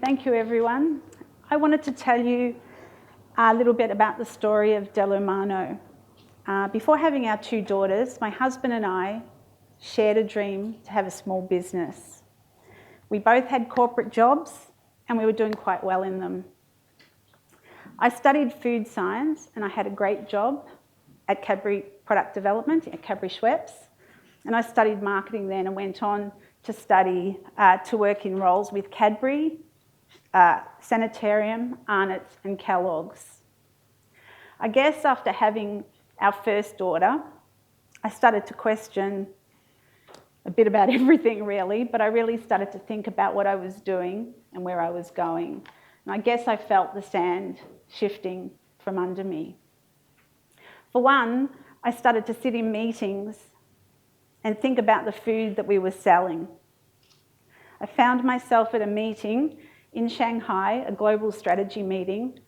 Thank you, everyone. I wanted to tell you a little bit about the story of Dello Mano. Before having our two daughters, my husband and I shared a dream to have a small business. We both had corporate jobs and we were doing quite well in them. I studied food science and I had a great job at Cadbury Product Development at Cadbury Schweppes, and I studied marketing then and went on to study, to work in roles with Cadbury, Sanitarium, Arnott's and Kellogg's. I guess after having our first daughter, I started to question a bit about everything really, but I really started to think about what I was doing and where I was going. And I guess I felt the sand shifting from under me. For one, I started to sit in meetings and think about the food that we were selling. I found myself at a meeting in Shanghai, a global strategy meeting,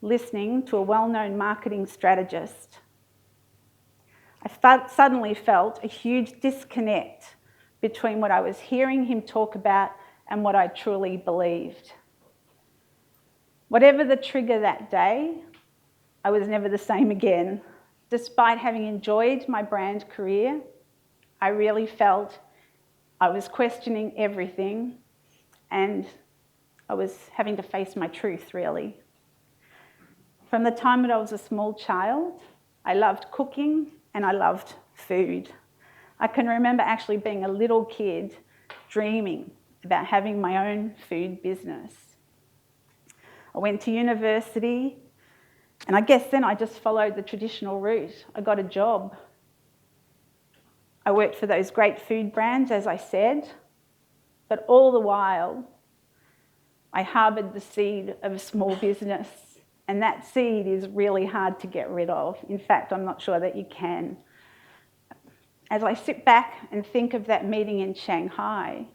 listening to a well-known marketing strategist. I suddenly felt a huge disconnect between what I was hearing him talk about and what I truly believed. Whatever the trigger that day, I was never the same again. Despite having enjoyed my brand career, I really felt I was questioning everything and I was having to face my truth, really. From the time that I was a small child, I loved cooking and I loved food. I can remember actually being a little kid dreaming about having my own food business. I went to university and I guess then I just followed the traditional route. I got a job. I worked for those great food brands, as I said, but all the while, I harboured the seed of a small business, and that seed is really hard to get rid of. In fact, I'm not sure that you can. As I sit back and think of that meeting in Shanghai,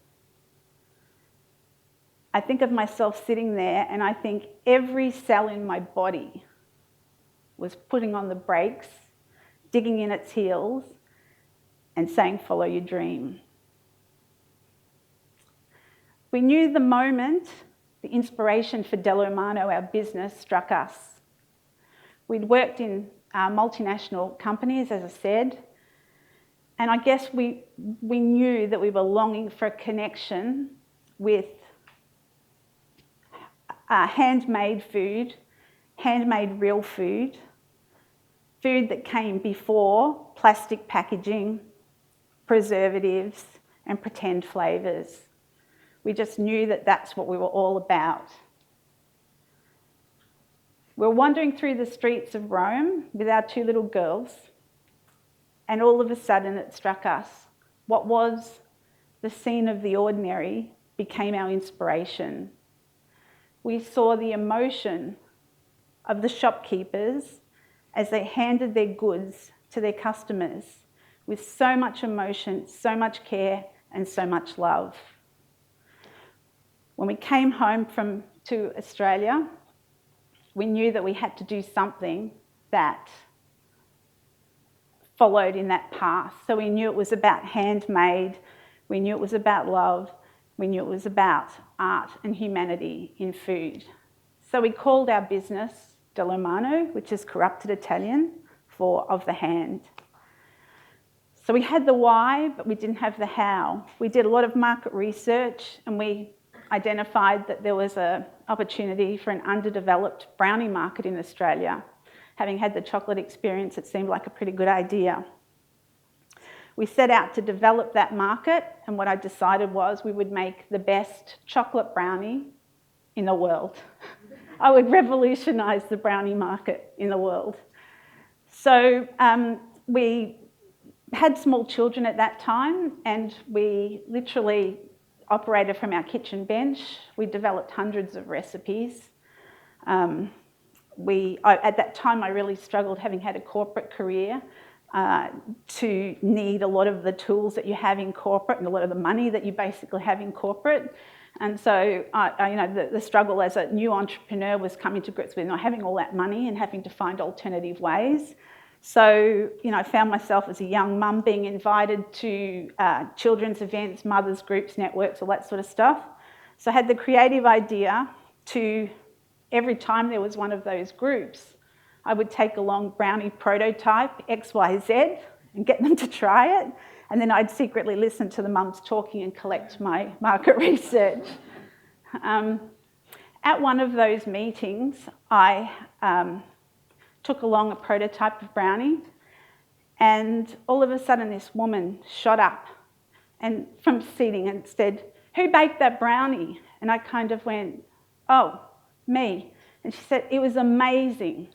I think of myself sitting there and I think every cell in my body was putting on the brakes, digging in its heels, and saying, follow your dream. We knew the moment the inspiration for Dello Mano, our business, struck us. We'd worked in multinational companies, as I said, and I guess we knew that we were longing for a connection with handmade food, handmade real food, food that came before plastic packaging, preservatives, and pretend flavours. We just knew that that's what we were all about. We were wandering through the streets of Rome with our two little girls, and all of a sudden it struck us. What was the scene of the ordinary became our inspiration. We saw the emotion of the shopkeepers as they handed their goods to their customers with so much emotion, so much care, and so much love. When we came home to Australia, we knew that we had to do something that followed in that path. So we knew it was about handmade, we knew it was about love, we knew it was about art and humanity in food. So we called our business Dello Mano, which is corrupted Italian for of the hand. So we had the why, but we didn't have the how. We did a lot of market research and we identified that there was an opportunity for an underdeveloped brownie market in Australia. Having had the chocolate experience, it seemed like a pretty good idea. We set out to develop that market, and what I decided was we would make the best chocolate brownie in the world. I would revolutionise the brownie market in the world. So we had small children at that time, and we literally operated from our kitchen bench. We developed hundreds of recipes. At that time, I really struggled, having had a corporate career, to need a lot of the tools that you have in corporate and a lot of the money that you basically have in corporate. And so, the struggle as a new entrepreneur was coming to grips with not having all that money and having to find alternative ways. So, I found myself as a young mum being invited to children's events, mothers groups, networks, all that sort of stuff. So I had the creative idea to, every time there was one of those groups, I would take along brownie prototype XYZ and get them to try it. And then I'd secretly listen to the mums talking and collect my market research. At one of those meetings, I took along a prototype of brownie, and all of a sudden this woman shot up and from seating and said, "Who baked that brownie?" And I kind of went, "Oh, me." And she said, "It was amazing."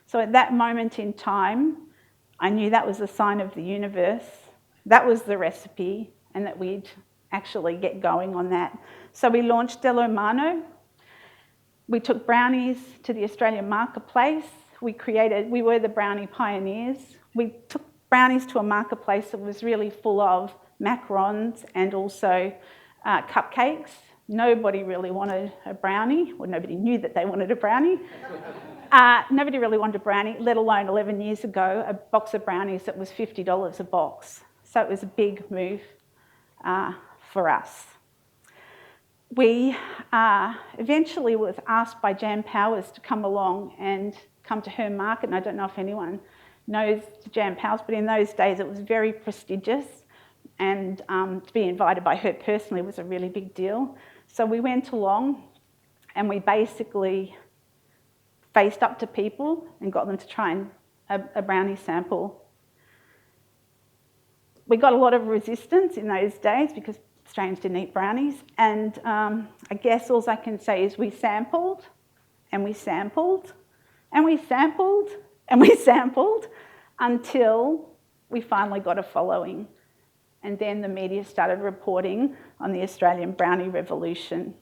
So at that moment in time, I knew that was a sign of the universe. That was the recipe, and that we'd actually get going on that. So we launched Dello Mano. We took brownies to the Australian marketplace. We were the brownie pioneers. We took brownies to a marketplace that was really full of macarons and also cupcakes. Nobody really wanted a brownie, or nobody knew that they wanted a brownie. Nobody really wanted a brownie, let alone 11 years ago, a box of brownies that was $50 a box. So it was a big move for us. We eventually was asked by Jan Powers to come along and come to her market, and I don't know if anyone knows Jan Powers, but in those days it was very prestigious, and to be invited by her personally was a really big deal. So we went along and we basically faced up to people and got them to try a brownie sample. We got a lot of resistance in those days because Australians didn't eat brownies, and I guess all I can say is we sampled and we sampled and we sampled and we sampled until we finally got a following. And then the media started reporting on the Australian Brownie Revolution.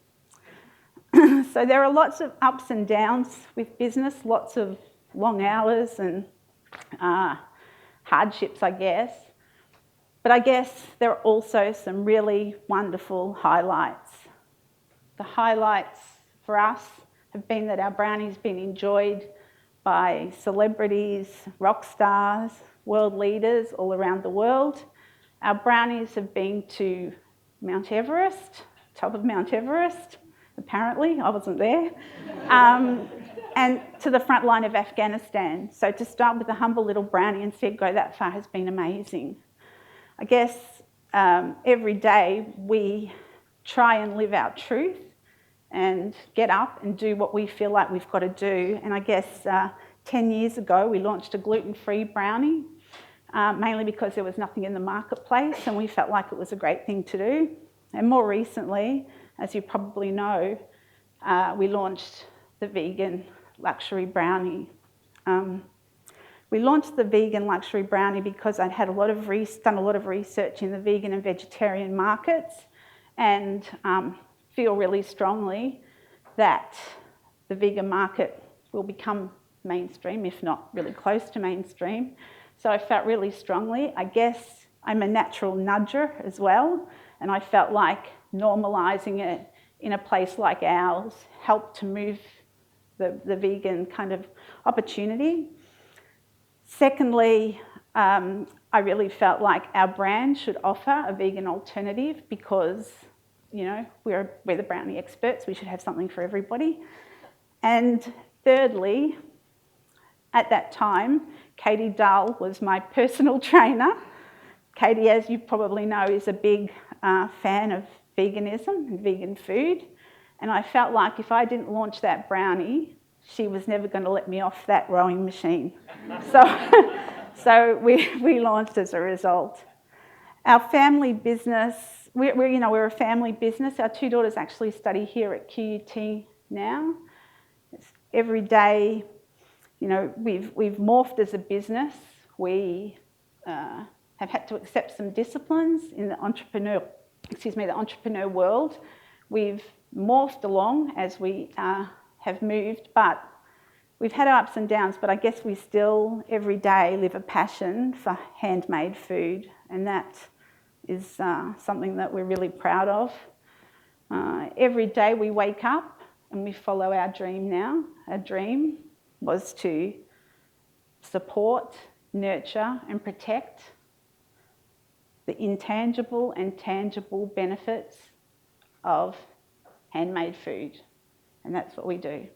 So there are lots of ups and downs with business, lots of long hours and hardships, I guess. But I guess there are also some really wonderful highlights. The highlights for us have been that our brownies been enjoyed by celebrities, rock stars, world leaders all around the world. Our brownies have been to Mount Everest, top of Mount Everest, apparently, I wasn't there, and to the front line of Afghanistan. So to start with a humble little brownie and see it go that far has been amazing. I guess every day we try and live our truth and get up and do what we feel like we've got to do. And I guess 10 years ago we launched a gluten-free brownie, mainly because there was nothing in the marketplace and we felt like it was a great thing to do. And more recently, as you probably know, we launched the vegan luxury brownie. We launched the vegan luxury brownie because I'd had done a lot of research in the vegan and vegetarian markets, and feel really strongly that the vegan market will become mainstream, if not really close to mainstream. So I felt really strongly. I guess I'm a natural nudger as well, and I felt like normalising it in a place like ours helped to move the vegan kind of opportunity. Secondly, I really felt like our brand should offer a vegan alternative because, you know, we're the brownie experts. We should have something for everybody. And thirdly, at that time, Katie Dull was my personal trainer. Katie, as you probably know, is a big fan of veganism and vegan food. And I felt like if I didn't launch that brownie, she was never going to let me off that rowing machine. So we launched as a result. Our family business, we're a family business. Our two daughters actually study here at QUT now. It's every day, you know, we've morphed as a business. We have had to accept some disciplines in the entrepreneur world. We've morphed along as we have moved, but we've had our ups and downs, but I guess we still every day live a passion for handmade food, and that is something that we're really proud of. Every day we wake up and we follow our dream now. Our dream was to support, nurture and protect the intangible and tangible benefits of handmade food. And that's what we do.